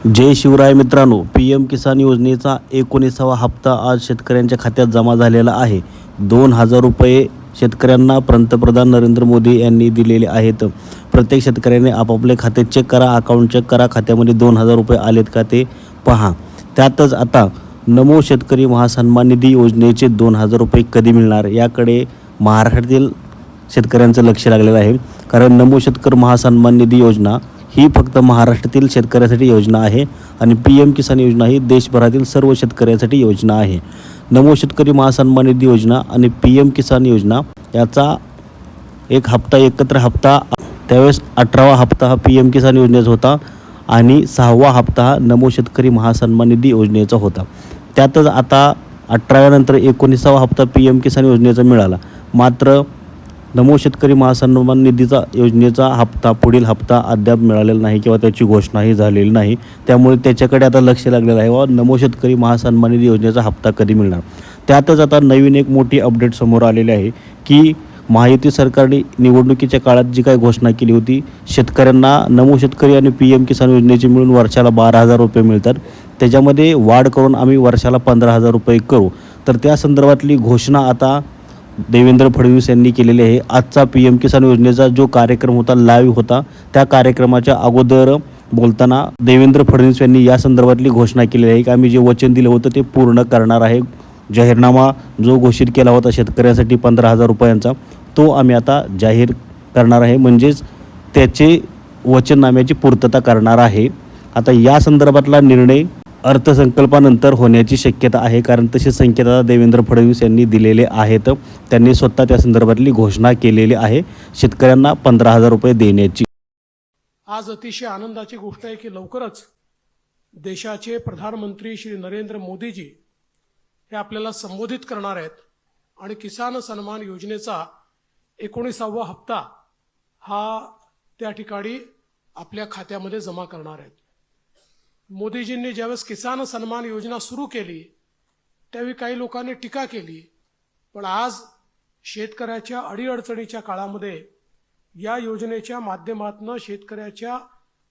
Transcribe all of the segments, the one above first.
जय शिवराय मित्रांनो, PM किसान योजनेचा 19वा हप्ता आज शेतकऱ्यांच्या खात्यात जमा झालेला आहे। 2000 रुपये शेतकऱ्यांना पंतप्रधान नरेंद्र मोदी यांनी दिलेले आहेत। प्रत्येक शेतकऱ्याने आपापले खाते चेक करा, अकाउंट चेक करा, खात्यामध्ये 2000 रुपये आलेत का ते पहा। त्यातच आता नमो शेतकरी महासन्मान निधी योजनेचे 2000 रुपये कधी मिळणार याकडे महाराष्ट्रातील शेतकऱ्यांचं लक्ष लागलेलं आहे। कारण नमो शेतकरी महासन्मान निधी योजना ही फक्त महाराष्ट्रातील शेतकऱ्यांसाठी योजना आहे आणि PM किसान योजना ही देशभरातील सर्व शेतकऱ्यांसाठी योजना आहे। नमो शेतकरी महासन्मान निधी योजना आणि PM किसान योजना याचा एक हप्ता एकत्र हप्ता, त्यावेळेस 18वा हप्ता हा PM किसान योजनेचा होता आणि 6वा हप्ता हा नमो शेतकरी महासन्मान निधी योजनेचा होता। त्यातच आता 18व्या नंतर 19वा हप्ता PM किसान योजनेचा मिळाला। मात्र नमो शेतकरी महासन्मान निधीचा योजनेचा हप्ता पुढील हप्ता अद्याप मिळालेला नाही किंवा त्याची घोषणाही झालेली नाही। त्यामुळे त्याच्याकडे आता लक्ष लागलेलं आहे व नमो शेतकरी महासन्मान निधी योजनेचा हप्ता कधी मिळणार। त्यातच आता नवीन एक मोठी अपडेट समोर आलेली आहे की महायुती सरकारने निवडणुकीच्या काळात जी काही घोषणा केली होती, शेतकऱ्यांना नमो शेतकरी आणि PM किसान योजनेचे मिळून वर्षाला 12000 रुपये मिळतात, त्याच्यामध्ये वाढ करून आम्ही वर्षाला 15000 रुपये करू। तर त्या संदर्भातली घोषणा आता देवेंद्र फडणवीस यांनी केलेले आहे। आजचा PM किसान योजनेचा जो कार्यक्रम होता, लाईव्ह होता, त्या कार्यक्रमाच्या अगोदर बोलताना देवेंद्र फडणवीस यांनी या संदर्भातली घोषणा केलेली आहे की आम्ही जे वचन दिलं होतं ते पूर्ण करणार आहे। जाहीरनामा जो घोषित केला होता शेतकऱ्यांसाठी 15000 रुपयांचा, तो आम्ही आता जाहीर करणार आहे, म्हणजेच त्याचे वचननाम्याची पूर्तता करणार आहे। आता या संदर्भातला निर्णय अर्थसंकल्पानंतर होण्याची शक्यता आहे, कारण तसे संकेत आता देवेंद्र फडणवीस यांनी दिलेले आहेत। त्यांनी स्वतः त्या संदर्भातली घोषणा केलेली आहे, शेतकऱ्यांना 15000 रुपये देण्याची। आज अतिशय आनंदाची गोष्ट आहे की लवकरच देशाचे प्रधानमंत्री श्री नरेंद्र मोदीजी हे आपल्याला संबोधित करणार आहेत आणि किसान सन्मान योजनेचा 19वा हप्ता हा त्या ठिकाणी आपल्या खात्यामध्ये जमा करणार आहेत। मोदीजींनी ज्यावेळेस किसान सन्मान योजना सुरू केली त्यावेळी काही लोकांनी टीका केली, पण आज शेतकऱ्याच्या अडीअडचणीच्या काळामध्ये या योजनेच्या माध्यमातून शेतकऱ्याच्या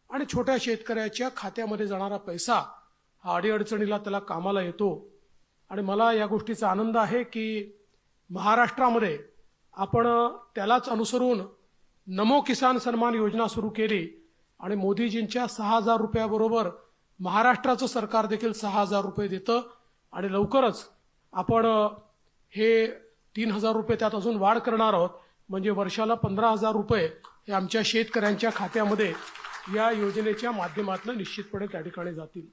आणि छोट्या शेतकऱ्याच्या खात्यामध्ये जाणारा पैसा हा अडीअडचणीला त्याला कामाला येतो। आणि मला या गोष्टीचा आनंद आहे की महाराष्ट्रामध्ये आपण त्यालाच अनुसरून नमो किसान सन्मान योजना सुरू केली आणि मोदीजींच्या 6000 रुपयाबरोबर महाराष्ट्राचं सरकार देखील 6000 रुपये देतं आणि लवकरच आपण हे 3000 रुपये त्यात अजून वाढ करणार आहोत, म्हणजे वर्षाला 15000 रुपये हे आमच्या शेतकऱ्यांच्या खात्यामध्ये या योजनेच्या माध्यमातून निश्चितपणे त्या ठिकाणी जातील।